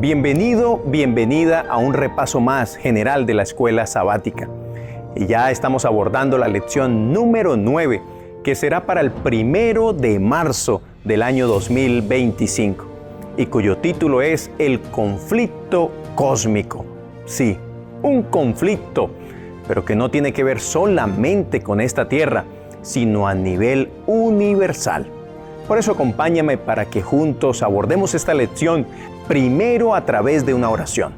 Bienvenido, bienvenida a un repaso más general de la escuela sabática. Y ya estamos abordando la lección número 9, que será para el 1 de marzo del año 2025, y cuyo título es El conflicto cósmico. Sí, un conflicto, pero que no tiene que ver solamente con esta tierra, sino a nivel universal. Por eso acompáñame para que juntos abordemos esta lección, primero a través de una oración.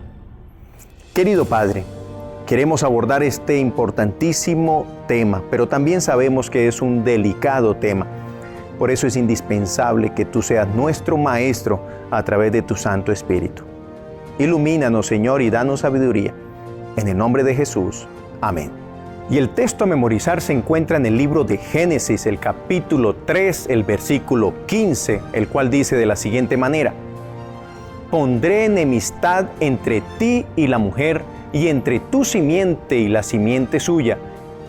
Querido Padre, queremos abordar este importantísimo tema, pero también sabemos que es un delicado tema. Por eso es indispensable que tú seas nuestro Maestro a través de tu Santo Espíritu. Ilumínanos, Señor, y danos sabiduría. En el nombre de Jesús. Amén. Y el texto a memorizar se encuentra en el libro de Génesis, el capítulo 3, el versículo 15, el cual dice de la siguiente manera: Pondré enemistad entre ti y la mujer, y entre tu simiente y la simiente suya.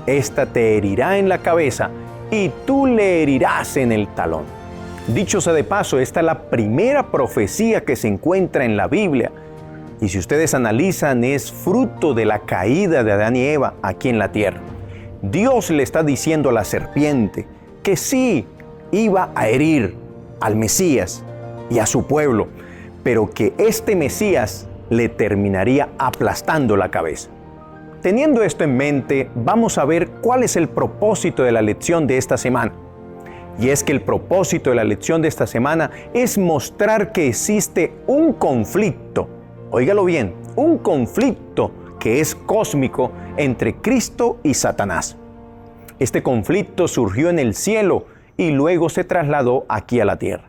Esta te herirá en la cabeza, y tú le herirás en el talón. Dicho sea de paso, esta es la primera profecía que se encuentra en la Biblia. Y si ustedes analizan, es fruto de la caída de Adán y Eva aquí en la tierra. Dios le está diciendo a la serpiente que sí iba a herir al Mesías y a su pueblo, pero que este Mesías le terminaría aplastando la cabeza. Teniendo esto en mente, vamos a ver cuál es el propósito de la lección de esta semana. Y es que el propósito de la lección de esta semana es mostrar que existe un conflicto. Óigalo bien, un conflicto que es cósmico entre Cristo y Satanás. Este conflicto surgió en el cielo y luego se trasladó aquí a la tierra.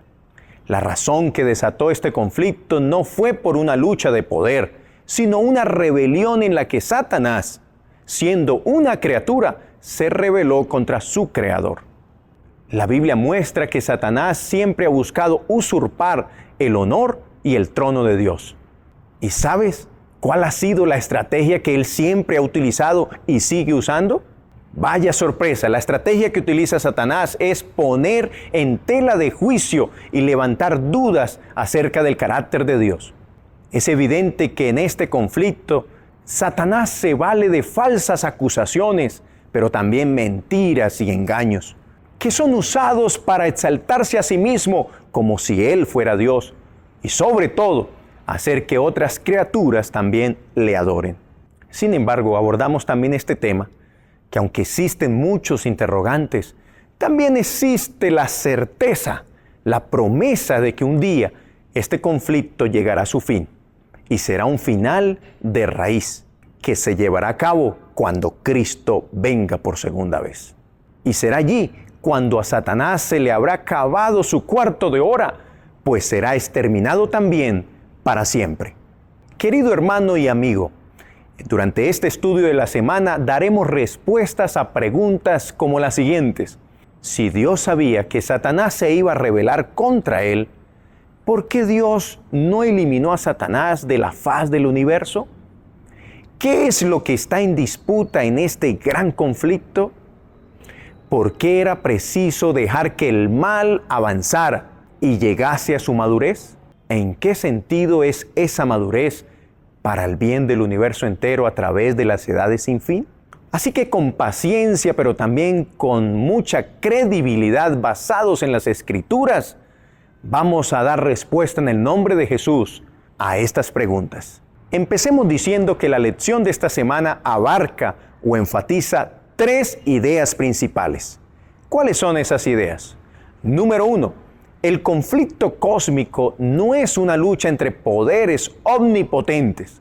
La razón que desató este conflicto no fue por una lucha de poder, sino una rebelión en la que Satanás, siendo una criatura, se rebeló contra su creador. La Biblia muestra que Satanás siempre ha buscado usurpar el honor y el trono de Dios. ¿Y sabes cuál ha sido la estrategia que él siempre ha utilizado y sigue usando? Vaya sorpresa, la estrategia que utiliza Satanás es poner en tela de juicio y levantar dudas acerca del carácter de Dios. Es evidente que en este conflicto, Satanás se vale de falsas acusaciones, pero también mentiras y engaños, que son usados para exaltarse a sí mismo como si él fuera Dios, y sobre todo, hacer que otras criaturas también le adoren. Sin embargo, abordamos también este tema, que aunque existen muchos interrogantes, también existe la certeza, la promesa de que un día este conflicto llegará a su fin, y será un final de raíz, que se llevará a cabo cuando Cristo venga por segunda vez. Y será allí cuando a Satanás se le habrá acabado su cuarto de hora, pues será exterminado también para siempre. Querido hermano y amigo, durante este estudio de la semana daremos respuestas a preguntas como las siguientes. Si Dios sabía que Satanás se iba a rebelar contra él, ¿por qué Dios no eliminó a Satanás de la faz del universo? ¿Qué es lo que está en disputa en este gran conflicto? ¿Por qué era preciso dejar que el mal avanzara y llegase a su madurez? ¿En qué sentido es esa madurez para el bien del universo entero a través de las edades sin fin? Así que con paciencia, pero también con mucha credibilidad basados en las Escrituras, vamos a dar respuesta en el nombre de Jesús a estas preguntas. Empecemos diciendo que la lección de esta semana abarca o enfatiza 3 ideas principales. ¿Cuáles son esas ideas? Número 1. El conflicto cósmico no es una lucha entre poderes omnipotentes,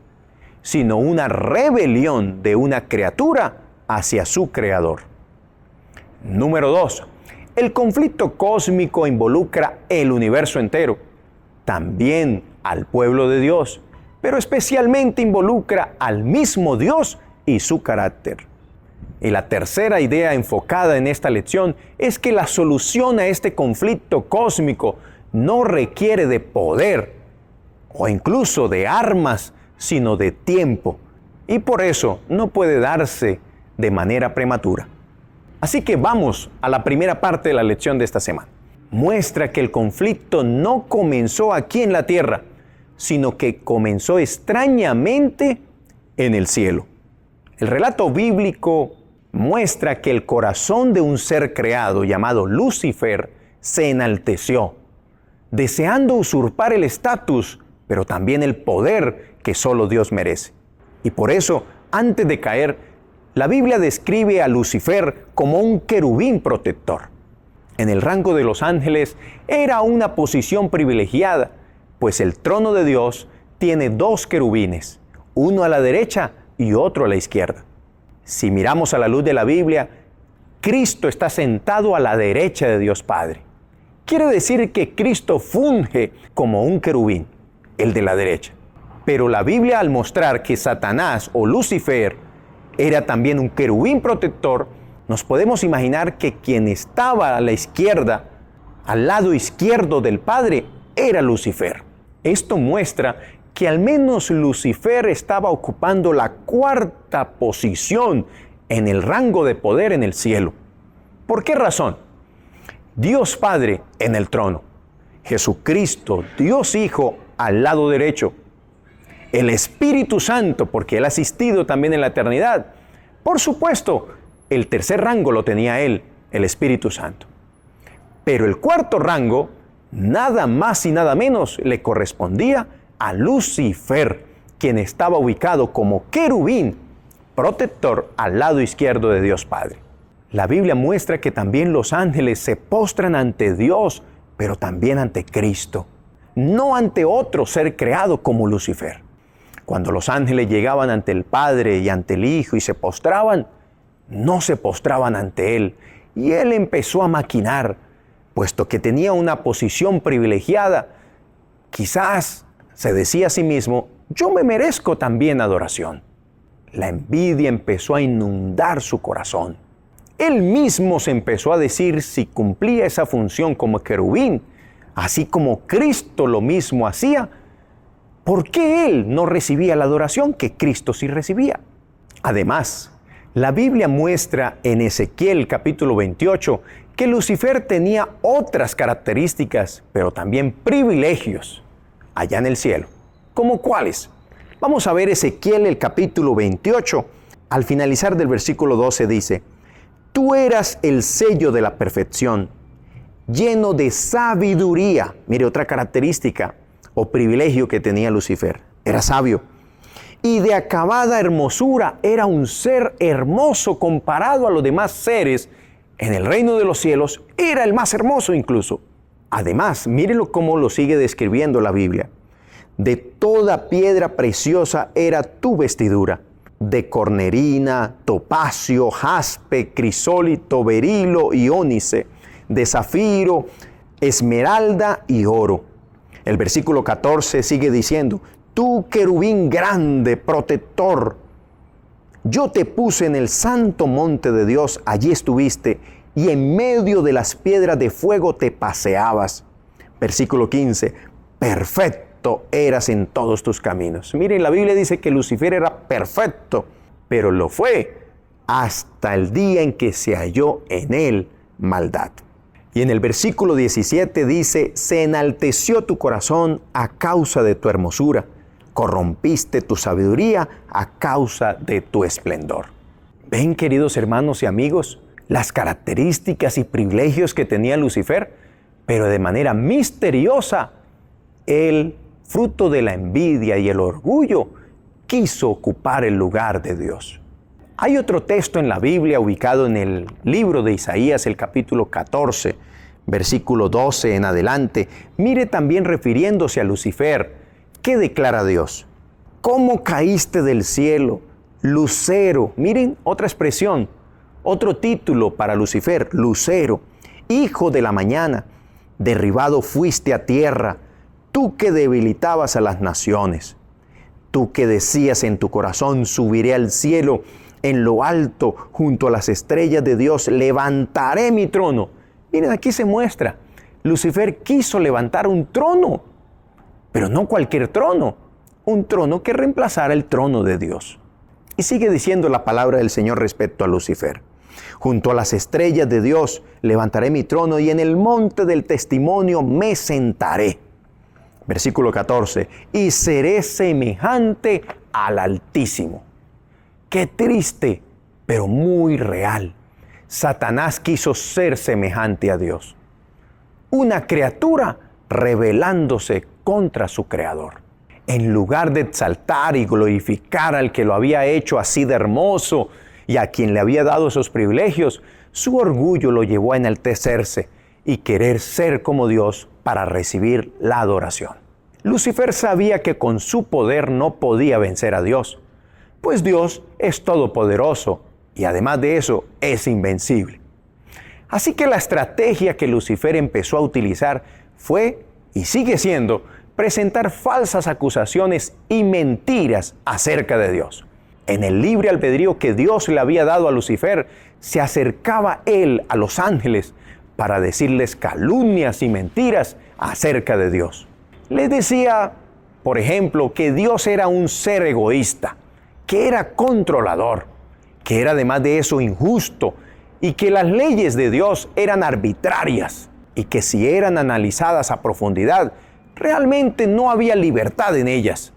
sino una rebelión de una criatura hacia su creador. Número 2. El conflicto cósmico involucra el universo entero, también al pueblo de Dios, pero especialmente involucra al mismo Dios y su carácter. Y la tercera idea enfocada en esta lección es que la solución a este conflicto cósmico no requiere de poder o incluso de armas, sino de tiempo. Y por eso no puede darse de manera prematura. Así que vamos a la primera parte de la lección de esta semana. Muestra que el conflicto no comenzó aquí en la tierra, sino que comenzó extrañamente en el cielo. El relato bíblico muestra que el corazón de un ser creado llamado Lucifer se enalteció, deseando usurpar el estatus, pero también el poder que solo Dios merece. Y por eso, antes de caer, la Biblia describe a Lucifer como un querubín protector. En el rango de los ángeles era una posición privilegiada, pues el trono de Dios tiene 2 querubines, uno a la derecha y otro a la izquierda. Si miramos a la luz de la Biblia, Cristo está sentado a la derecha de Dios Padre. Quiere decir que Cristo funge como un querubín, el de la derecha. Pero la Biblia, al mostrar que Satanás o Lucifer era también un querubín protector, nos podemos imaginar que quien estaba a la izquierda, al lado izquierdo del Padre, era Lucifer. Esto muestra que al menos Lucifer estaba ocupando la 4ª posición en el rango de poder en el cielo. ¿Por qué razón? Dios Padre en el trono, Jesucristo, Dios Hijo, al lado derecho, el Espíritu Santo, porque Él ha asistido también en la eternidad. Por supuesto, el tercer rango lo tenía Él, el Espíritu Santo. Pero el 4º rango, nada más y nada menos, le correspondía a Lucifer, quien estaba ubicado como querubín protector al lado izquierdo de Dios Padre. La Biblia muestra que también los ángeles se postran ante Dios, pero también ante Cristo, no ante otro ser creado como Lucifer. Cuando los ángeles llegaban ante el Padre y ante el Hijo y se postraban, no se postraban ante Él. Y Él empezó a maquinar, puesto que tenía una posición privilegiada. Quizás se decía a sí mismo, yo me merezco también adoración. La envidia empezó a inundar su corazón. Él mismo se empezó a decir si cumplía esa función como querubín, así como Cristo lo mismo hacía, ¿por qué Él no recibía la adoración que Cristo sí recibía? Además, la Biblia muestra en Ezequiel capítulo 28 que Lucifer tenía otras características, pero también privilegios allá en el cielo. ¿Cómo cuáles? Vamos a ver Ezequiel el capítulo 28. Al finalizar del versículo 12 dice, tú eras el sello de la perfección, lleno de sabiduría. Mire, otra característica o privilegio que tenía Lucifer. Era sabio. Y de acabada hermosura, era un ser hermoso comparado a los demás seres. En el reino de los cielos era el más hermoso incluso. Además, mírenlo cómo lo sigue describiendo la Biblia. De toda piedra preciosa era tu vestidura, de cornerina, topacio, jaspe, crisólito, berilo y ónice, de zafiro, esmeralda y oro. El versículo 14 sigue diciendo, tú querubín grande, protector, yo te puse en el santo monte de Dios, allí estuviste, y en medio de las piedras de fuego te paseabas. Versículo 15, perfecto eras en todos tus caminos. Miren, la Biblia dice que Lucifer era perfecto, pero lo fue hasta el día en que se halló en él maldad. Y en el versículo 17 dice, se enalteció tu corazón a causa de tu hermosura, corrompiste tu sabiduría a causa de tu esplendor. ¿Ven, queridos hermanos y amigos, las características y privilegios que tenía Lucifer? Pero de manera misteriosa, él, fruto de la envidia y el orgullo, quiso ocupar el lugar de Dios. Hay otro texto en la Biblia ubicado en el libro de Isaías, el capítulo 14, versículo 12 en adelante. Mire también refiriéndose a Lucifer, ¿qué declara Dios? ¿Cómo caíste del cielo, lucero? Miren, otra expresión, otro título para Lucifer, lucero, hijo de la mañana, derribado fuiste a tierra, tú que debilitabas a las naciones, tú que decías en tu corazón, subiré al cielo, en lo alto, junto a las estrellas de Dios, levantaré mi trono. Miren, aquí se muestra, Lucifer quiso levantar un trono, pero no cualquier trono, un trono que reemplazara el trono de Dios. Y sigue diciendo la palabra del Señor respecto a Lucifer. Junto a las estrellas de Dios levantaré mi trono y en el monte del testimonio me sentaré. Versículo 14, y seré semejante al Altísimo. Qué triste, pero muy real. Satanás quiso ser semejante a Dios. Una criatura rebelándose contra su Creador. En lugar de exaltar y glorificar al que lo había hecho así de hermoso y a quien le había dado esos privilegios, su orgullo lo llevó a enaltecerse y querer ser como Dios para recibir la adoración. Lucifer sabía que con su poder no podía vencer a Dios, pues Dios es todopoderoso y además de eso es invencible. Así que la estrategia que Lucifer empezó a utilizar fue, y sigue siendo, presentar falsas acusaciones y mentiras acerca de Dios. En el libre albedrío que Dios le había dado a Lucifer, se acercaba él a los ángeles para decirles calumnias y mentiras acerca de Dios. Les decía, por ejemplo, que Dios era un ser egoísta, que era controlador, que era además de eso injusto y que las leyes de Dios eran arbitrarias y que si eran analizadas a profundidad, realmente no había libertad en ellas.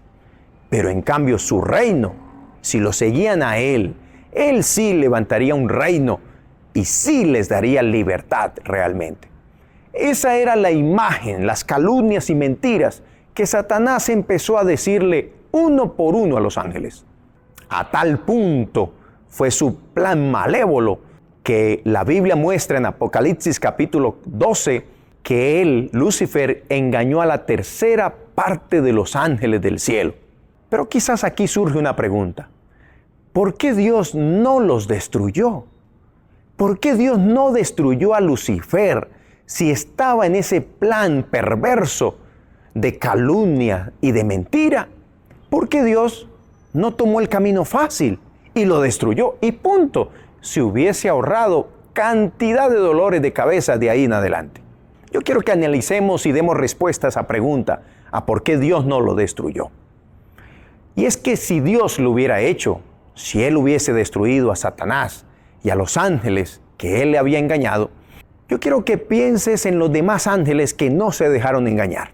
Pero en cambio su reino, si lo seguían a Él sí levantaría un reino y sí les daría libertad realmente. Esa era la imagen, las calumnias y mentiras que Satanás empezó a decirle uno por uno a los ángeles. A tal punto fue su plan malévolo que la Biblia muestra en Apocalipsis capítulo 12 que él, Lucifer, engañó a la tercera parte de los ángeles del cielo. Pero quizás aquí surge una pregunta. ¿Por qué Dios no los destruyó? ¿Por qué Dios no destruyó a Lucifer si estaba en ese plan perverso de calumnia y de mentira? ¿Por qué Dios no tomó el camino fácil y lo destruyó? Y punto, se hubiese ahorrado cantidad de dolores de cabeza de ahí en adelante. Yo quiero que analicemos y demos respuesta a esa pregunta, a por qué Dios no lo destruyó. Y es que si Dios lo hubiera hecho, si Él hubiese destruido a Satanás y a los ángeles que Él le había engañado, yo quiero que pienses en los demás ángeles que no se dejaron engañar.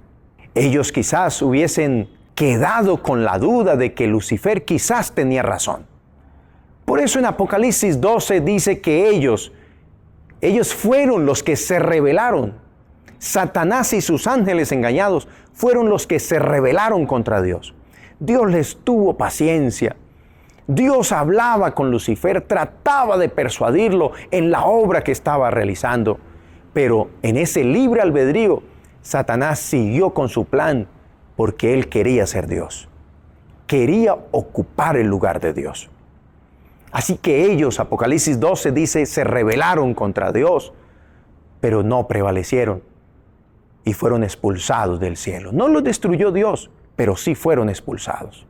Ellos quizás hubiesen quedado con la duda de que Lucifer quizás tenía razón. Por eso en Apocalipsis 12 dice que ellos fueron los que se rebelaron. Satanás y sus ángeles engañados fueron los que se rebelaron contra Dios. Dios les tuvo paciencia. Dios hablaba con Lucifer, trataba de persuadirlo en la obra que estaba realizando. Pero en ese libre albedrío, Satanás siguió con su plan porque él quería ser Dios. Quería ocupar el lugar de Dios. Así que ellos, Apocalipsis 12 dice, se rebelaron contra Dios, pero no prevalecieron y fueron expulsados del cielo. No los destruyó Dios, pero sí fueron expulsados.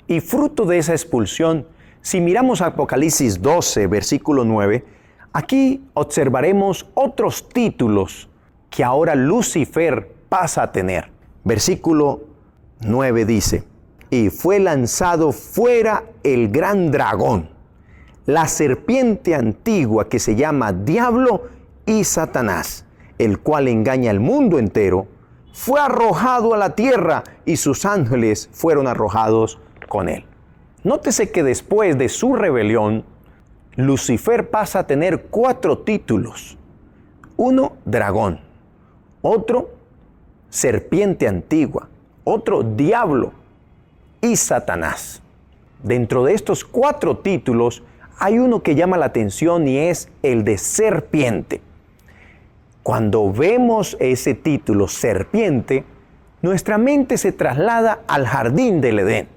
Y fruto de esa expulsión, si miramos Apocalipsis 12, versículo 9, aquí observaremos otros títulos que ahora Lucifer pasa a tener. Versículo 9 dice, y fue lanzado fuera el gran dragón, la serpiente antigua que se llama Diablo y Satanás, el cual engaña al mundo entero, fue arrojado a la tierra y sus ángeles fueron arrojados con él. Nótese que después de su rebelión, Lucifer pasa a tener 4 títulos. Uno, dragón. Otro, serpiente antigua. Otro, diablo. Y Satanás. Dentro de estos 4 títulos, hay uno que llama la atención y es el de serpiente. Cuando vemos ese título, serpiente, nuestra mente se traslada al jardín del Edén.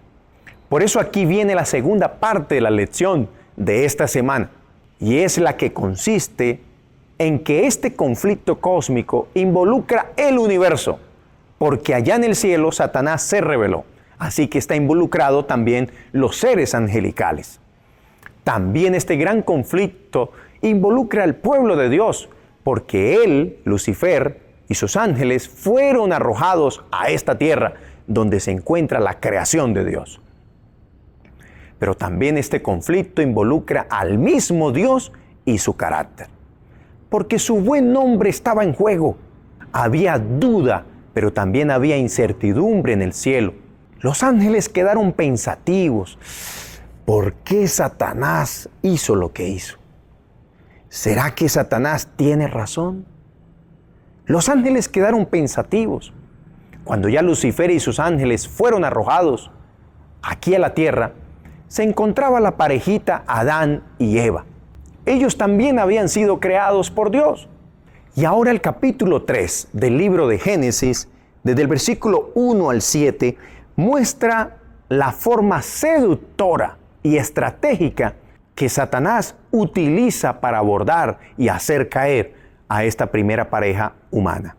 Por eso aquí viene la segunda parte de la lección de esta semana, y es la que consiste en que este conflicto cósmico involucra el universo, porque allá en el cielo Satanás se rebeló, así que está involucrado también los seres angelicales. También este gran conflicto involucra al pueblo de Dios, porque él, Lucifer, y sus ángeles fueron arrojados a esta tierra donde se encuentra la creación de Dios. Pero también este conflicto involucra al mismo Dios y su carácter, porque su buen nombre estaba en juego. Había duda, pero también había incertidumbre en el cielo. Los ángeles quedaron pensativos. ¿Por qué Satanás hizo lo que hizo? ¿Será que Satanás tiene razón? Los ángeles quedaron pensativos. Cuando ya Lucifer y sus ángeles fueron arrojados aquí a la tierra, se encontraba la parejita Adán y Eva. Ellos también habían sido creados por Dios. Y ahora el capítulo 3 del libro de Génesis, desde el versículo 1 al 7, muestra la forma seductora y estratégica que Satanás utiliza para abordar y hacer caer a esta primera pareja humana.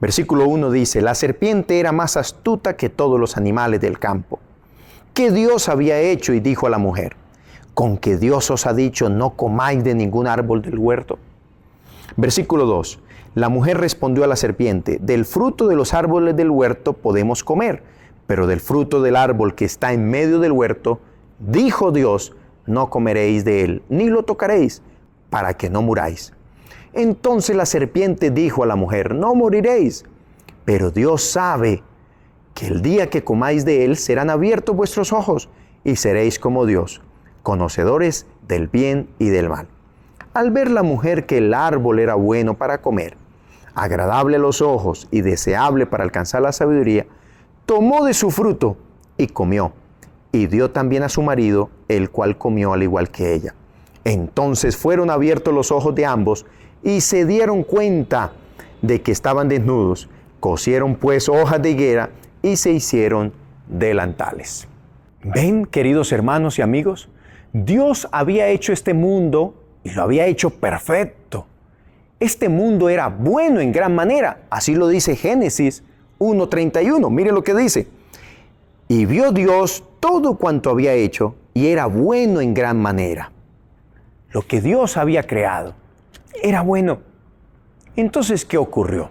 Versículo 1 dice: la serpiente era más astuta que todos los animales del campo que Dios había hecho, y dijo a la mujer: ¿con que Dios os ha dicho no comáis de ningún árbol del huerto? Versículo 2. La mujer respondió a la serpiente: del fruto de los árboles del huerto podemos comer, pero del fruto del árbol que está en medio del huerto, dijo Dios, no comeréis de él, ni lo tocaréis, para que no muráis. Entonces la serpiente dijo a la mujer: no moriréis, pero Dios sabe que el día que comáis de él serán abiertos vuestros ojos, y seréis como Dios, conocedores del bien y del mal. Al ver la mujer que el árbol era bueno para comer, agradable a los ojos y deseable para alcanzar la sabiduría, tomó de su fruto y comió, y dio también a su marido, el cual comió al igual que ella. Entonces fueron abiertos los ojos de ambos, y se dieron cuenta de que estaban desnudos. Cosieron pues hojas de higuera y se hicieron delantales. ¿Ven, queridos hermanos y amigos? Dios había hecho este mundo y lo había hecho perfecto. Este mundo era bueno en gran manera. Así lo dice Génesis 1:31. Mire lo que dice. Y vio Dios todo cuanto había hecho, y era bueno en gran manera. Lo que Dios había creado era bueno. Entonces, ¿qué ocurrió?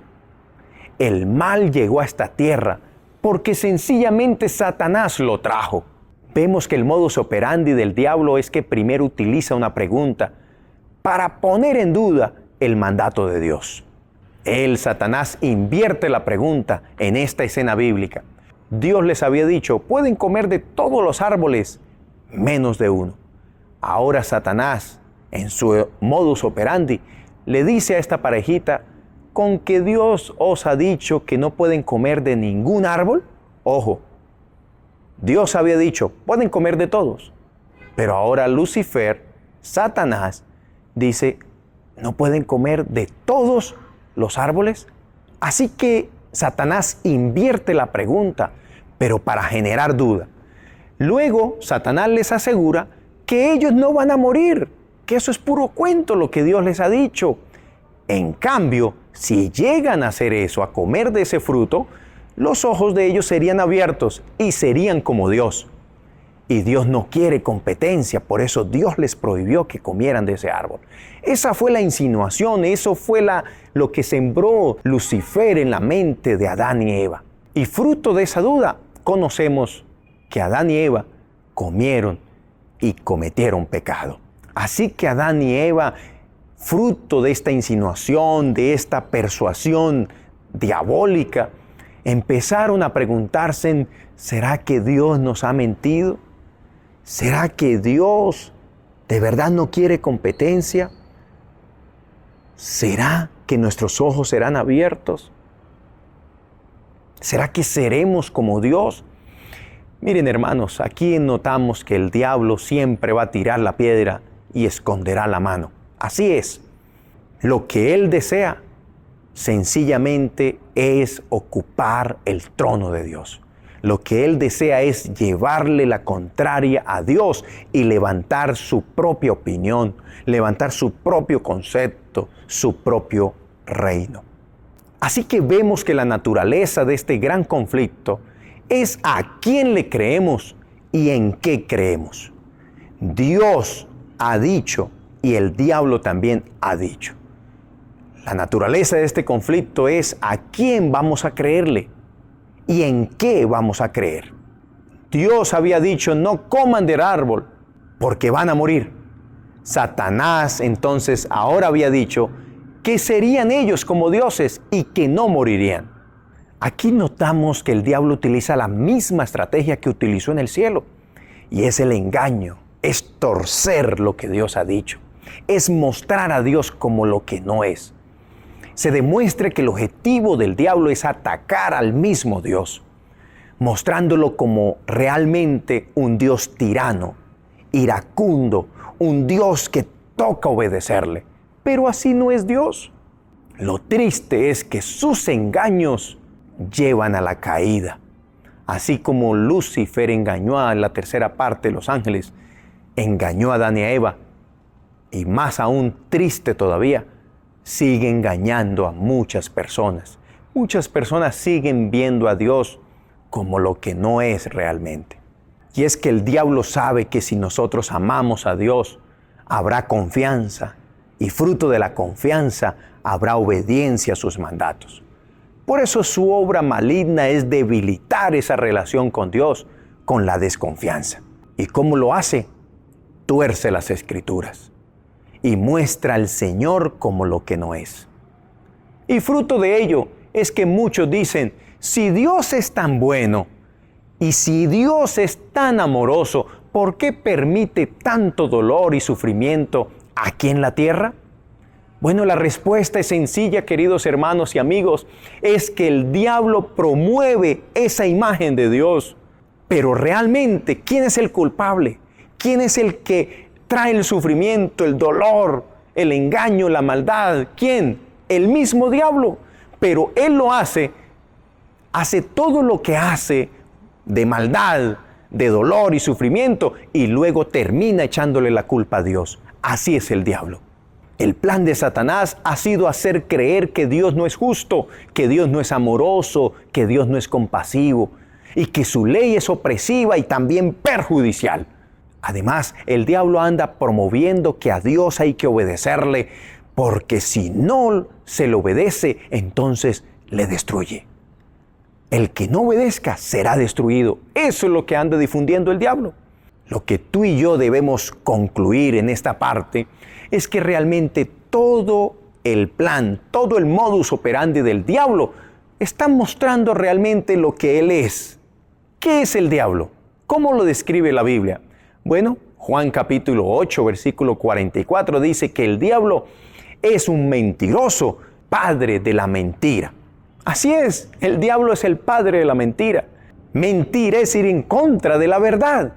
El mal llegó a esta tierra porque sencillamente Satanás lo trajo. Vemos que el modus operandi del diablo es que primero utiliza una pregunta para poner en duda el mandato de Dios. Él, Satanás, invierte la pregunta en esta escena bíblica. Dios les había dicho: pueden comer de todos los árboles, menos de uno. Ahora Satanás, en su modus operandi, le dice a esta parejita: ¿con que Dios os ha dicho que no pueden comer de ningún árbol? Ojo, Dios había dicho: pueden comer de todos. Pero ahora Lucifer, Satanás, dice: ¿no pueden comer de todos los árboles? Así que Satanás invierte la pregunta, pero para generar duda. Luego Satanás les asegura que ellos no van a morir, que eso es puro cuento lo que Dios les ha dicho. En cambio, si llegan a hacer eso, a comer de ese fruto, los ojos de ellos serían abiertos y serían como Dios. Y Dios no quiere competencia, por eso Dios les prohibió que comieran de ese árbol. Esa fue la insinuación, eso fue lo que sembró Lucifer en la mente de Adán y Eva. Y fruto de esa duda, conocemos que Adán y Eva comieron y cometieron pecado. Así que Adán y Eva, fruto de esta insinuación, de esta persuasión diabólica, empezaron a preguntarse: ¿será que Dios nos ha mentido? ¿Será que Dios de verdad no quiere competencia? ¿Será que nuestros ojos serán abiertos? ¿Será que seremos como Dios? Miren, hermanos, aquí notamos que el diablo siempre va a tirar la piedra y esconderá la mano. Así es. Lo que él desea sencillamente es ocupar el trono de Dios. Lo que él desea es llevarle la contraria a Dios y levantar su propia opinión, levantar su propio concepto, su propio reino. Así que vemos que la naturaleza de este gran conflicto es a quién le creemos y en qué creemos. Dios ha dicho y el diablo también ha dicho. La naturaleza de este conflicto es a quién vamos a creerle y en qué vamos a creer. Dios había dicho: no coman del árbol porque van a morir. Satanás entonces ahora había dicho que serían ellos como dioses y que no morirían. Aquí notamos que el diablo utiliza la misma estrategia que utilizó en el cielo, y es el engaño, es torcer lo que Dios ha dicho, es mostrar a Dios como lo que no es. Se demuestra que el objetivo del diablo es atacar al mismo Dios, mostrándolo como realmente un Dios tirano, iracundo, un Dios que toca obedecerle. Pero así no es Dios. Lo triste es que sus engaños llevan a la caída. Así como Lucifer engañó a la tercera parte de los ángeles, engañó a Adán y a Eva, y más aún triste todavía, sigue engañando a muchas personas. Muchas personas siguen viendo a Dios como lo que no es realmente. Y es que el diablo sabe que si nosotros amamos a Dios, habrá confianza, y fruto de la confianza habrá obediencia a sus mandatos. Por eso su obra maligna es debilitar esa relación con Dios con la desconfianza. ¿Y cómo lo hace? Tuerce las Escrituras y muestra al Señor como lo que no es. Y fruto de ello es que muchos dicen, si Dios es tan bueno y si Dios es tan amoroso, ¿por qué permite tanto dolor y sufrimiento aquí en la tierra? Bueno, la respuesta es sencilla, queridos hermanos y amigos, es que el diablo promueve esa imagen de Dios. Pero realmente, ¿quién es el culpable? ¿Quién es el que trae el sufrimiento, el dolor, el engaño, la maldad? ¿Quién? El mismo diablo. Pero él lo hace todo lo que hace de maldad, de dolor y sufrimiento, y luego termina echándole la culpa a Dios. Así es el diablo. El plan de Satanás ha sido hacer creer que Dios no es justo, que Dios no es amoroso, que Dios no es compasivo y que su ley es opresiva y también perjudicial. Además, el diablo anda promoviendo que a Dios hay que obedecerle, porque si no se le obedece, entonces le destruye. El que no obedezca será destruido. Eso es lo que anda difundiendo el diablo. Lo que tú y yo debemos concluir en esta parte es que realmente todo el plan, todo el modus operandi del diablo está mostrando realmente lo que él es. ¿Qué es el diablo? ¿Cómo lo describe la Biblia? Bueno, Juan capítulo 8, versículo 44 dice que el diablo es un mentiroso, padre de la mentira. Así es, el diablo es el padre de la mentira. Mentir es ir en contra de la verdad.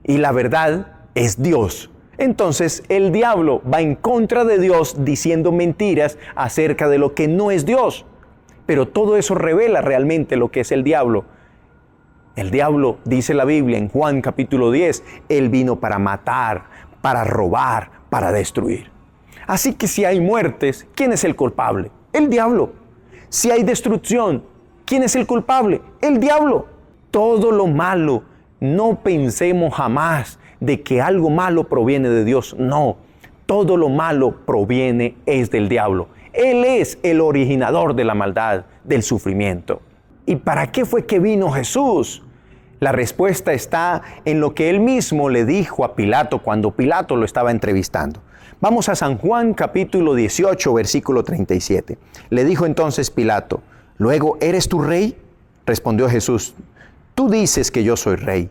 Y la verdad es Dios. Entonces el diablo va en contra de Dios diciendo mentiras acerca de lo que no es Dios. Pero todo eso revela realmente lo que es el diablo. El diablo, dice la Biblia en Juan capítulo 10, él vino para matar, para robar, para destruir. Así que si hay muertes, ¿quién es el culpable? El diablo. Si hay destrucción, ¿quién es el culpable? El diablo. Todo lo malo, no pensemos jamás de que algo malo proviene de Dios. No, todo lo malo es del diablo. Él es el originador de la maldad, del sufrimiento. ¿Y para qué fue que vino Jesús? La respuesta está en lo que él mismo le dijo a Pilato cuando Pilato lo estaba entrevistando. Vamos a San Juan capítulo 18, versículo 37. Le dijo entonces Pilato, «Luego, ¿eres tú rey?» Respondió Jesús, «Tú dices que yo soy rey.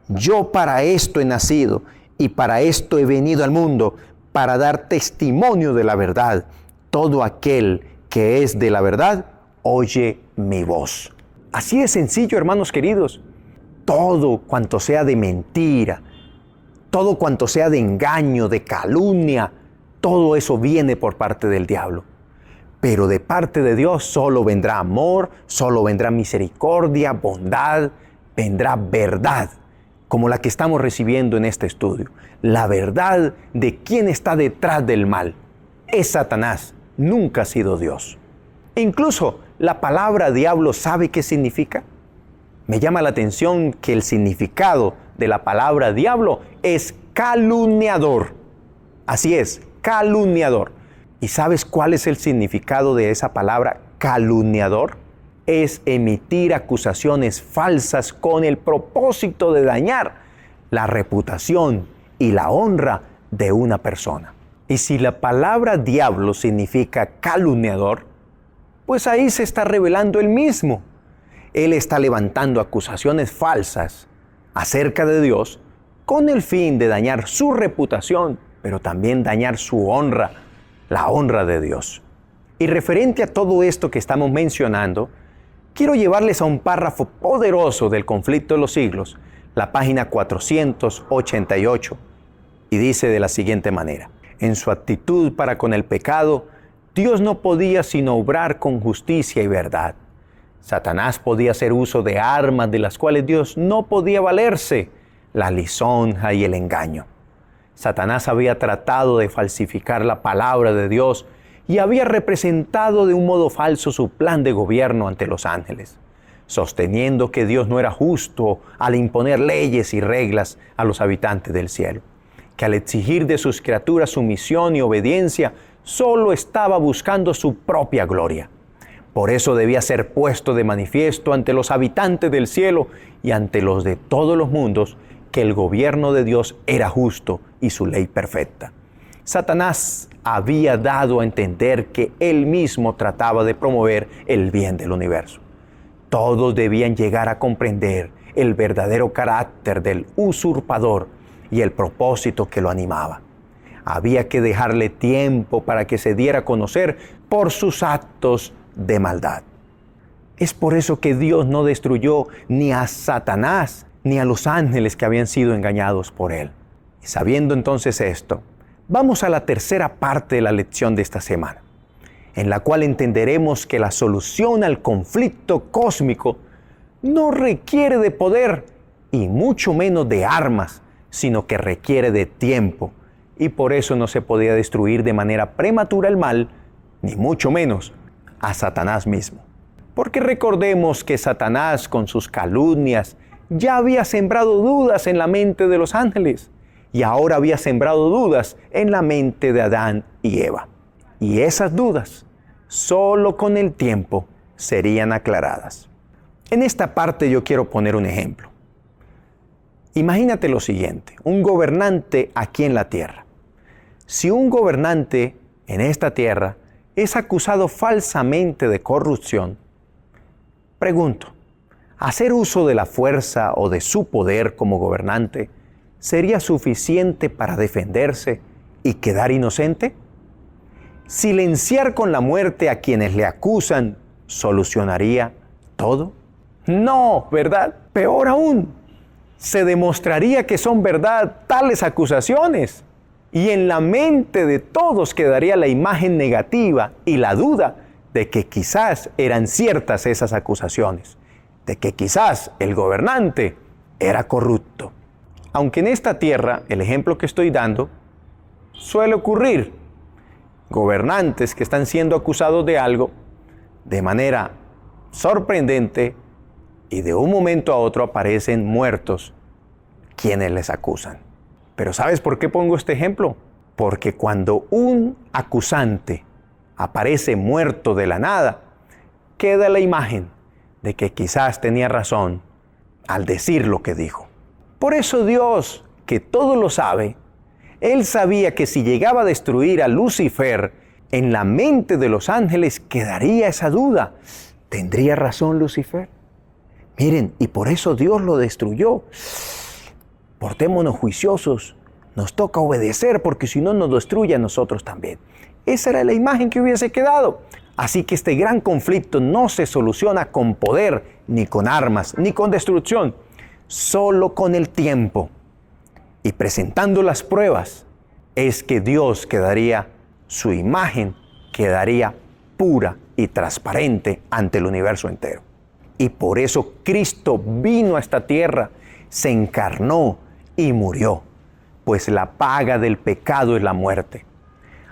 Yo para esto he nacido y para esto he venido al mundo, para dar testimonio de la verdad. Todo aquel que es de la verdad, oye mi voz». Así de sencillo, hermanos queridos. Todo cuanto sea de mentira, todo cuanto sea de engaño, de calumnia, todo eso viene por parte del diablo. Pero de parte de Dios solo vendrá amor, solo vendrá misericordia, bondad, vendrá verdad, como la que estamos recibiendo en este estudio. La verdad de quién está detrás del mal. Es Satanás, nunca ha sido Dios. E incluso la palabra diablo, ¿sabe qué significa? Me llama la atención que el significado de la palabra diablo es calumniador. Así es, calumniador. ¿Y sabes cuál es el significado de esa palabra calumniador? Es emitir acusaciones falsas con el propósito de dañar la reputación y la honra de una persona. Y si la palabra diablo significa calumniador, pues ahí se está revelando el mismo. él está levantando acusaciones falsas acerca de Dios con el fin de dañar su reputación, pero también dañar su honra, la honra de Dios. Y referente a todo esto que estamos mencionando, quiero llevarles a un párrafo poderoso del Conflicto de los Siglos, la página 488, y dice de la siguiente manera: en su actitud para con el pecado, Dios no podía sino obrar con justicia y verdad. Satanás podía hacer uso de armas de las cuales Dios no podía valerse, la lisonja y el engaño. Satanás había tratado de falsificar la palabra de Dios y había representado de un modo falso su plan de gobierno ante los ángeles, sosteniendo que Dios no era justo al imponer leyes y reglas a los habitantes del cielo, que al exigir de sus criaturas sumisión y obediencia, solo estaba buscando su propia gloria. Por eso debía ser puesto de manifiesto ante los habitantes del cielo y ante los de todos los mundos que el gobierno de Dios era justo y su ley perfecta. Satanás había dado a entender que él mismo trataba de promover el bien del universo. Todos debían llegar a comprender el verdadero carácter del usurpador y el propósito que lo animaba. Había que dejarle tiempo para que se diera a conocer por sus actos de maldad. Es por eso que Dios no destruyó ni a Satanás ni a los ángeles que habían sido engañados por él. Y sabiendo entonces esto, vamos a la tercera parte de la lección de esta semana, en la cual entenderemos que la solución al conflicto cósmico no requiere de poder y mucho menos de armas, sino que requiere de tiempo. Y por eso no se podía destruir de manera prematura el mal, ni mucho menos a Satanás mismo. Porque recordemos que Satanás, con sus calumnias, ya había sembrado dudas en la mente de los ángeles, y ahora había sembrado dudas en la mente de Adán y Eva. Y esas dudas, solo con el tiempo, serían aclaradas. En esta parte yo quiero poner un ejemplo. Imagínate lo siguiente: un gobernante aquí en la tierra. Si un gobernante en esta tierra es acusado falsamente de corrupción, pregunto, ¿hacer uso de la fuerza o de su poder como gobernante sería suficiente para defenderse y quedar inocente? ¿Silenciar con la muerte a quienes le acusan solucionaría todo? No, ¿verdad? Peor aún, se demostraría que son verdad tales acusaciones. Y en la mente de todos quedaría la imagen negativa y la duda de que quizás eran ciertas esas acusaciones, de que quizás el gobernante era corrupto. Aunque en esta tierra, el ejemplo que estoy dando, suele ocurrir. Gobernantes que están siendo acusados de algo de manera sorprendente y de un momento a otro aparecen muertos quienes les acusan. Pero ¿sabes por qué pongo este ejemplo? Porque cuando un acusante aparece muerto de la nada, queda la imagen de que quizás tenía razón al decir lo que dijo. Por eso Dios, que todo lo sabe, Él sabía que si llegaba a destruir a Lucifer, en la mente de los ángeles quedaría esa duda. ¿Tendría razón Lucifer? Miren, y por eso Dios lo destruyó. Portémonos juiciosos, nos toca obedecer porque si no nos destruye a nosotros también. Esa era la imagen que hubiese quedado. Así que este gran conflicto no se soluciona con poder, ni con armas, ni con destrucción, solo con el tiempo. Y presentando las pruebas, es que Dios quedaría, su imagen quedaría pura y transparente ante el universo entero. Y por eso Cristo vino a esta tierra, se encarnó y murió, pues la paga del pecado es la muerte.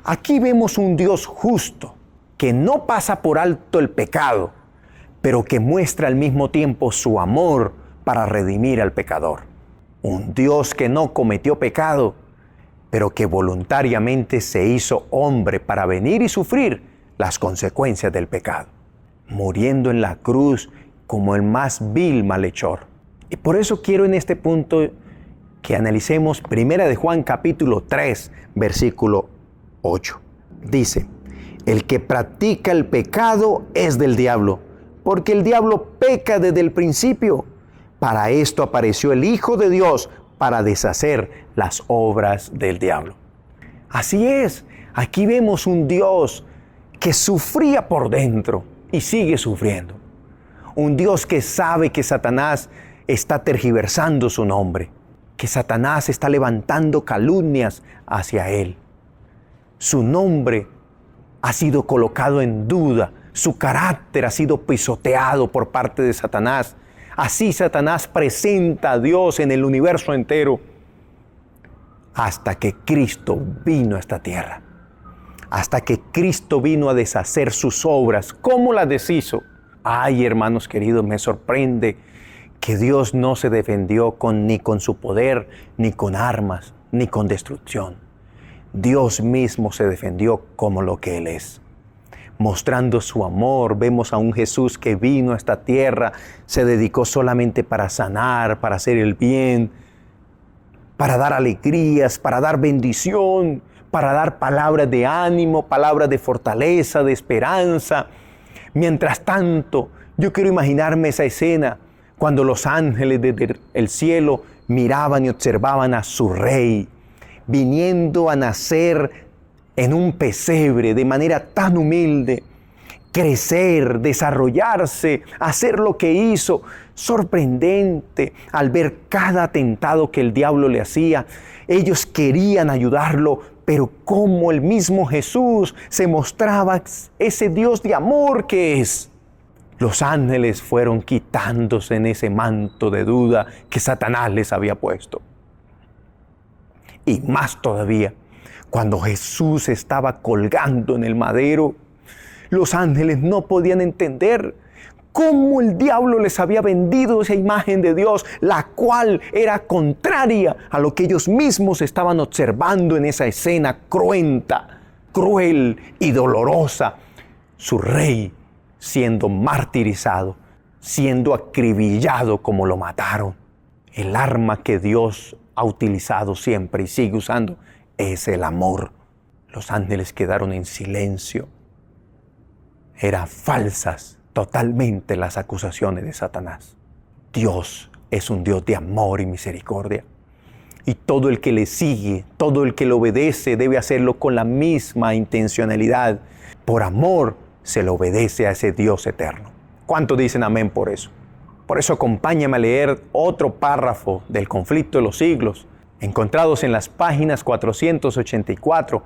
Aquí vemos un Dios justo, que no pasa por alto el pecado, pero que muestra al mismo tiempo su amor para redimir al pecador. Un Dios que no cometió pecado, pero que voluntariamente se hizo hombre para venir y sufrir las consecuencias del pecado, muriendo en la cruz como el más vil malhechor. Y por eso quiero en este punto que analicemos 1 de Juan capítulo 3, versículo 8. Dice: el que practica el pecado es del diablo, porque el diablo peca desde el principio. Para esto apareció el Hijo de Dios, para deshacer las obras del diablo. Así es, aquí vemos un Dios que sufría por dentro y sigue sufriendo. Un Dios que sabe que Satanás está tergiversando su nombre, que Satanás está levantando calumnias hacia él. Su nombre ha sido colocado en duda, su carácter ha sido pisoteado por parte de Satanás. Así Satanás presenta a Dios en el universo entero hasta que Cristo vino a esta tierra. Hasta que Cristo vino a deshacer sus obras. ¿Cómo las deshizo? Ay, hermanos queridos, me sorprende que Dios no se defendió ni con su poder, ni con armas, ni con destrucción. Dios mismo se defendió como lo que Él es. Mostrando su amor, vemos a un Jesús que vino a esta tierra, se dedicó solamente para sanar, para hacer el bien, para dar alegrías, para dar bendición, para dar palabras de ánimo, palabras de fortaleza, de esperanza. Mientras tanto, yo quiero imaginarme esa escena cuando los ángeles desde el cielo miraban y observaban a su rey, viniendo a nacer en un pesebre de manera tan humilde, crecer, desarrollarse, hacer lo que hizo, sorprendente al ver cada atentado que el diablo le hacía. Ellos querían ayudarlo, pero como el mismo Jesús se mostraba ese Dios de amor que es. Los ángeles fueron quitándose en ese manto de duda que Satanás les había puesto. Y más todavía, cuando Jesús estaba colgando en el madero, los ángeles no podían entender cómo el diablo les había vendido esa imagen de Dios, la cual era contraria a lo que ellos mismos estaban observando en esa escena cruenta, cruel y dolorosa. Su rey siendo martirizado, siendo acribillado como lo mataron. El arma que Dios ha utilizado siempre y sigue usando es el amor. Los ángeles quedaron en silencio. Eran falsas totalmente las acusaciones de Satanás. Dios es un Dios de amor y misericordia. Y todo el que le sigue, todo el que le obedece debe hacerlo con la misma intencionalidad. Por amor se le obedece a ese Dios eterno. ¿Cuántos dicen amén por eso? Por eso acompáñame a leer otro párrafo del Conflicto de los Siglos, encontrados en las páginas 484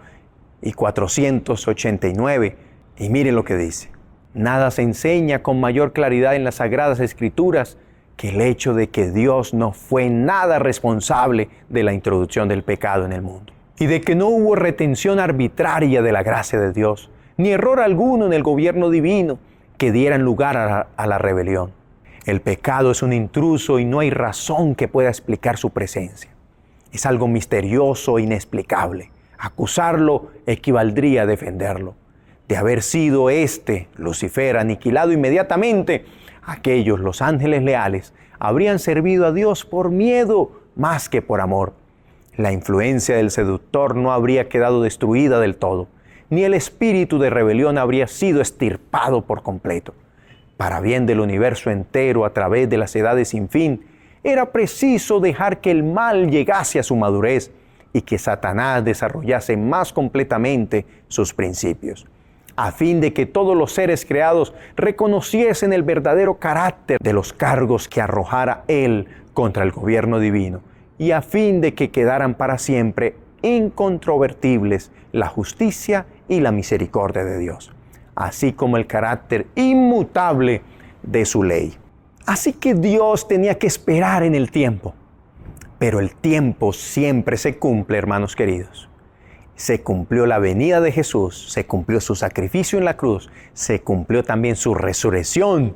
y 489. Y miren lo que dice. Nada se enseña con mayor claridad en las Sagradas Escrituras que el hecho de que Dios no fue nada responsable de la introducción del pecado en el mundo. Y de que no hubo retención arbitraria de la gracia de Dios, ni error alguno en el gobierno divino que dieran lugar a la rebelión. El pecado es un intruso y no hay razón que pueda explicar su presencia. Es algo misterioso e inexplicable. Acusarlo equivaldría a defenderlo. De haber sido Lucifer, aniquilado inmediatamente, aquellos, los ángeles leales, habrían servido a Dios por miedo más que por amor. La influencia del seductor no habría quedado destruida del todo, ni el espíritu de rebelión habría sido extirpado por completo. Para bien del universo entero a través de las edades sin fin, era preciso dejar que el mal llegase a su madurez y que Satanás desarrollase más completamente sus principios, a fin de que todos los seres creados reconociesen el verdadero carácter de los cargos que arrojara él contra el gobierno divino, y a fin de que quedaran para siempre incontrovertibles la justicia y la misericordia de Dios, así como el carácter inmutable de su ley. Así que Dios tenía que esperar en el tiempo, pero el tiempo siempre se cumple, hermanos queridos. Se cumplió la venida de Jesús, se cumplió su sacrificio en la cruz, se cumplió también su resurrección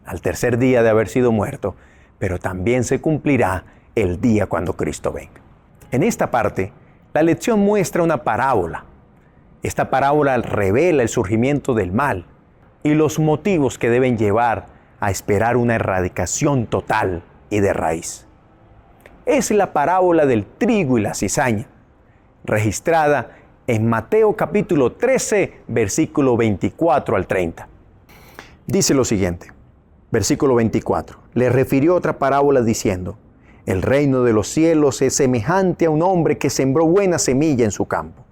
al tercer día de haber sido muerto, pero también se cumplirá el día cuando Cristo venga. En esta parte, la lección muestra una parábola. Esta parábola revela el surgimiento del mal y los motivos que deben llevar a esperar una erradicación total y de raíz. Es la parábola del trigo y la cizaña, registrada en Mateo capítulo 13, versículo 24 al 30. Dice lo siguiente: Versículo 24. Le refirió otra parábola diciendo: el reino de los cielos es semejante a un hombre que sembró buena semilla en su campo.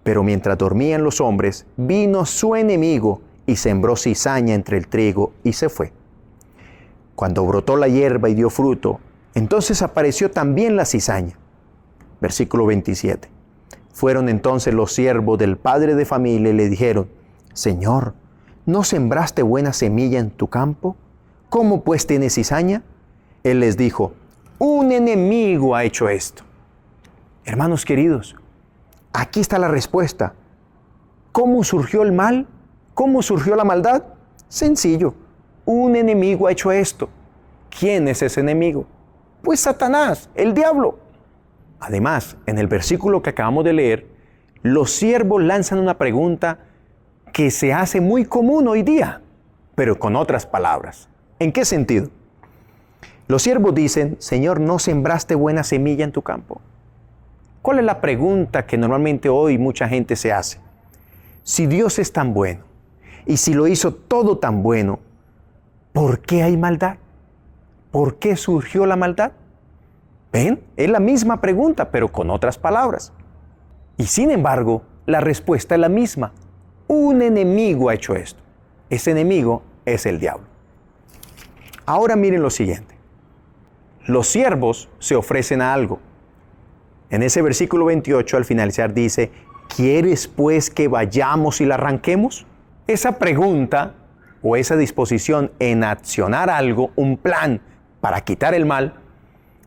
Pero mientras dormían los hombres, vino su enemigo y sembró cizaña entre el trigo y se fue. Cuando brotó la hierba y dio fruto, entonces apareció también la cizaña. Versículo 27. Fueron entonces los siervos del padre de familia y le dijeron: Señor, ¿no sembraste buena semilla en tu campo? ¿Cómo pues tiene cizaña? Él les dijo: un enemigo ha hecho esto. Hermanos queridos, aquí está la respuesta. ¿Cómo surgió el mal? ¿Cómo surgió la maldad? Sencillo. Un enemigo ha hecho esto. ¿Quién es ese enemigo? Pues Satanás, el diablo. Además, en el versículo que acabamos de leer, los siervos lanzan una pregunta que se hace muy común hoy día, pero con otras palabras. ¿En qué sentido? Los siervos dicen: Señor, ¿no sembraste buena semilla en tu campo? ¿Cuál es la pregunta que normalmente hoy mucha gente se hace? Si Dios es tan bueno, y si lo hizo todo tan bueno, ¿por qué hay maldad? ¿Por qué surgió la maldad? ¿Ven? Es la misma pregunta, pero con otras palabras. Y sin embargo, la respuesta es la misma. Un enemigo ha hecho esto. Ese enemigo es el diablo. Ahora miren lo siguiente. Los siervos se ofrecen a algo. En ese versículo 28 al finalizar dice: ¿quieres pues que vayamos y la arranquemos? Esa pregunta o esa disposición en accionar algo, un plan para quitar el mal,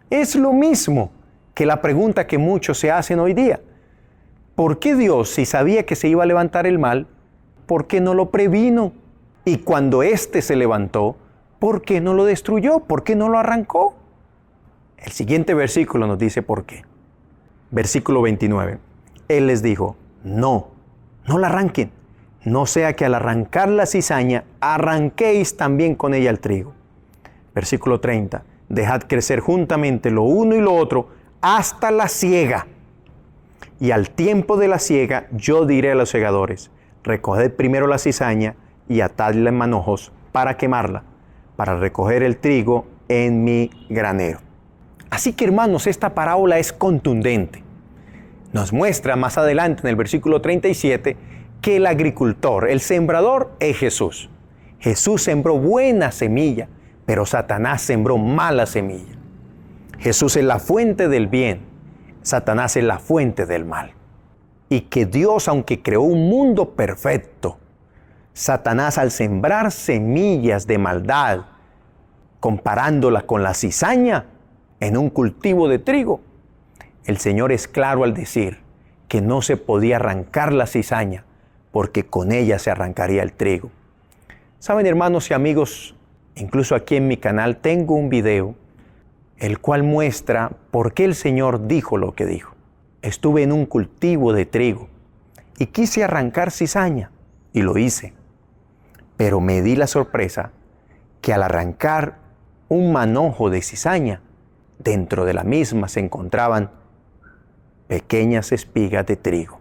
es lo mismo que la pregunta que muchos se hacen hoy día. ¿Por qué Dios, si sabía que se iba a levantar el mal, por qué no lo previno? Y cuando éste se levantó, ¿por qué no lo destruyó? ¿Por qué no lo arrancó? El siguiente versículo nos dice por qué. Versículo 29. Él les dijo: no la arranquen, no sea que al arrancar la cizaña, arranquéis también con ella el trigo. Versículo 30. Dejad crecer juntamente lo uno y lo otro hasta la siega. Y al tiempo de la siega, yo diré a los segadores: recoged primero la cizaña y atadla en manojos para quemarla, para recoger el trigo en mi granero. Así que, hermanos, esta parábola es contundente. Nos muestra más adelante en el versículo 37 que el agricultor, el sembrador, es Jesús. Jesús sembró buena semilla, pero Satanás sembró mala semilla. Jesús es la fuente del bien, Satanás es la fuente del mal. Y que Dios, aunque creó un mundo perfecto, Satanás, al sembrar semillas de maldad, comparándola con la cizaña en un cultivo de trigo, el Señor es claro al decir que no se podía arrancar la cizaña, porque con ella se arrancaría el trigo. Saben, hermanos y amigos, incluso aquí en mi canal tengo un video el cual muestra por qué el Señor dijo lo que dijo. Estuve en un cultivo de trigo y quise arrancar cizaña y lo hice. Pero me di la sorpresa que al arrancar un manojo de cizaña, dentro de la misma se encontraban pequeñas espigas de trigo.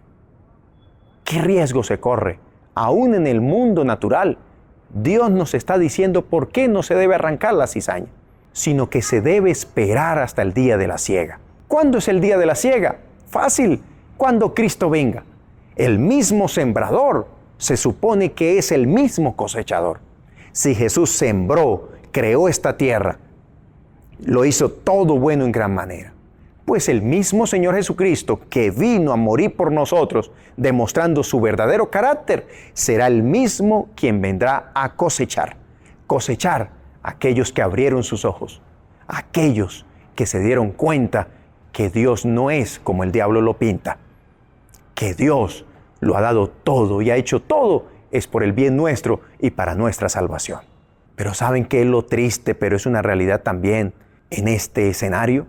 ¿Qué riesgo se corre? Aún en el mundo natural, Dios nos está diciendo por qué no se debe arrancar la cizaña, sino que se debe esperar hasta el día de la siega. ¿Cuándo es el día de la siega? Fácil, cuando Cristo venga. El mismo sembrador se supone que es el mismo cosechador. Si Jesús sembró, creó esta tierra, lo hizo todo bueno en gran manera. Pues el mismo Señor Jesucristo, que vino a morir por nosotros, demostrando su verdadero carácter, será el mismo quien vendrá a cosechar. Cosechar a aquellos que abrieron sus ojos, aquellos que se dieron cuenta que Dios no es como el diablo lo pinta, que Dios lo ha dado todo y ha hecho todo es por el bien nuestro y para nuestra salvación. Pero ¿saben qué es lo triste, pero es una realidad también en este escenario?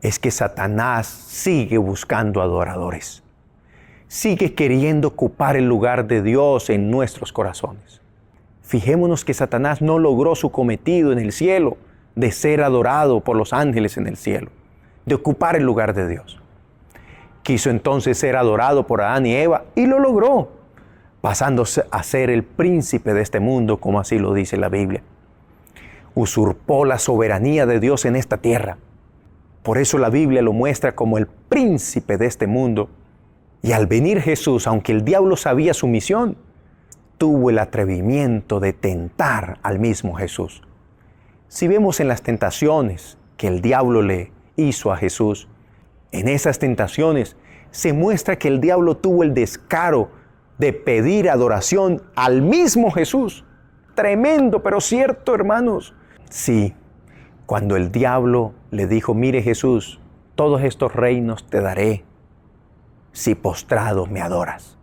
Es que Satanás sigue buscando adoradores. Sigue queriendo ocupar el lugar de Dios en nuestros corazones. Fijémonos que Satanás no logró su cometido en el cielo de ser adorado por los ángeles en el cielo, de ocupar el lugar de Dios. Quiso entonces ser adorado por Adán y Eva y lo logró, pasándose a ser el príncipe de este mundo, como así lo dice la Biblia. usurpó la soberanía de Dios en esta tierra. Por eso la Biblia lo muestra como el príncipe de este mundo. Y al venir Jesús, aunque el diablo sabía su misión, tuvo el atrevimiento de tentar al mismo Jesús. Si vemos en las tentaciones que el diablo le hizo a Jesús, en esas tentaciones se muestra que el diablo tuvo el descaro de pedir adoración al mismo Jesús. Tremendo, pero cierto, hermanos. Sí, cuando el diablo le dijo, mire Jesús, todos estos reinos te daré si postrado me adoras.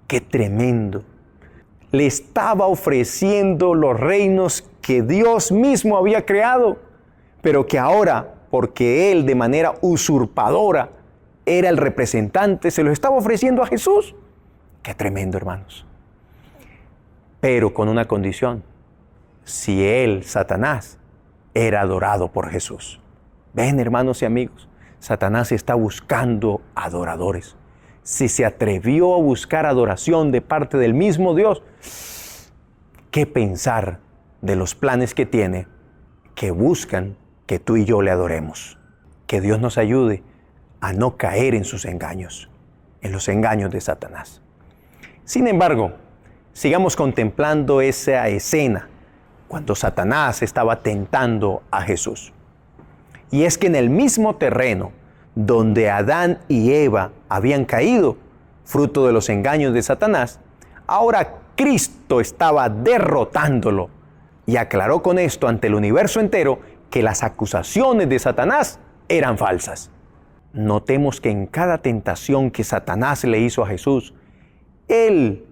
¡Qué tremendo! Le estaba ofreciendo los reinos que Dios mismo había creado, pero que ahora, porque él de manera usurpadora era el representante, se los estaba ofreciendo a Jesús. ¡Qué tremendo, hermanos! Pero con una condición: si él, Satanás, era adorado por Jesús. Ven, hermanos y amigos, Satanás está buscando adoradores. Si se atrevió a buscar adoración de parte del mismo Dios, ¿qué pensar de los planes que tiene, que buscan que tú y yo le adoremos? Que Dios nos ayude a no caer en sus engaños, en los engaños de Satanás. Sin embargo, sigamos contemplando esa escena cuando Satanás estaba tentando a Jesús. Y es que en el mismo terreno donde Adán y Eva habían caído, fruto de los engaños de Satanás, ahora Cristo estaba derrotándolo y aclaró con esto ante el universo entero que las acusaciones de Satanás eran falsas. Notemos que en cada tentación que Satanás le hizo a Jesús,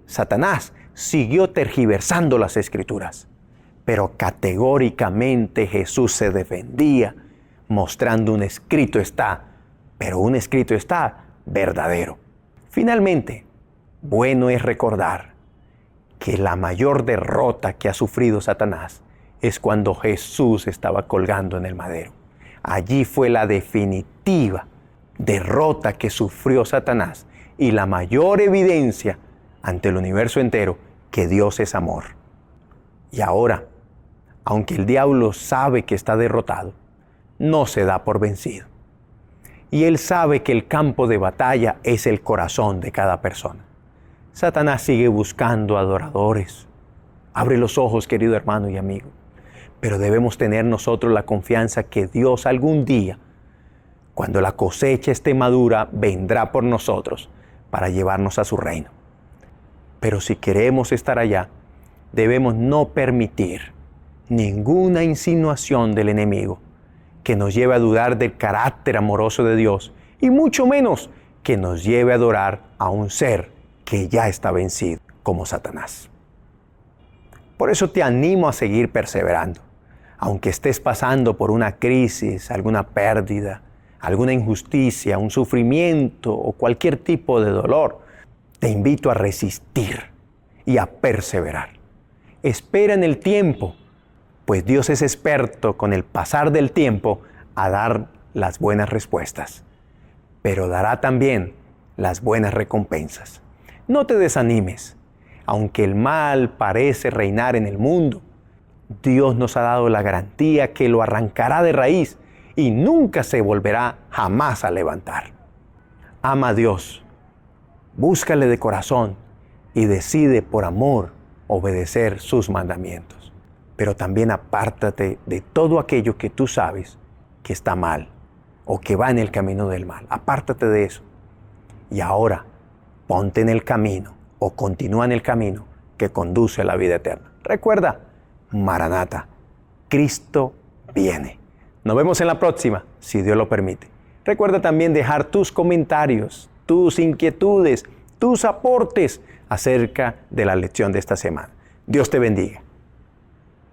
Satanás, siguió tergiversando las Escrituras. Pero categóricamente Jesús se defendía, mostrando un escrito está, pero un escrito está verdadero. Finalmente, bueno es recordar que la mayor derrota que ha sufrido Satanás es cuando Jesús estaba colgando en el madero. Allí fue la definitiva derrota que sufrió Satanás y la mayor evidencia ante el universo entero que Dios es amor. Y ahora, aunque el diablo sabe que está derrotado, no se da por vencido. Y él sabe que el campo de batalla es el corazón de cada persona. Satanás sigue buscando adoradores. Abre los ojos, querido hermano y amigo. Pero debemos tener nosotros la confianza que Dios algún día, cuando la cosecha esté madura, vendrá por nosotros para llevarnos a su reino. Pero si queremos estar allá, debemos no permitir ninguna insinuación del enemigo que nos lleve a dudar del carácter amoroso de Dios y mucho menos que nos lleve a adorar a un ser que ya está vencido, como Satanás. Por eso te animo a seguir perseverando. Aunque estés pasando por una crisis, alguna pérdida, alguna injusticia, un sufrimiento o cualquier tipo de dolor, te invito a resistir y a perseverar. Espera en el tiempo, pues Dios es experto con el pasar del tiempo a dar las buenas respuestas, pero dará también las buenas recompensas. No te desanimes, aunque el mal parece reinar en el mundo, Dios nos ha dado la garantía que lo arrancará de raíz y nunca se volverá jamás a levantar. Ama a Dios, búscale de corazón y decide por amor obedecer sus mandamientos. Pero también apártate de todo aquello que tú sabes que está mal o que va en el camino del mal. Apártate de eso. Y ahora, ponte en el camino o continúa en el camino que conduce a la vida eterna. Recuerda, Maranata, Cristo viene. Nos vemos en la próxima, si Dios lo permite. Recuerda también dejar tus comentarios, tus inquietudes, tus aportes acerca de la lección de esta semana. Dios te bendiga.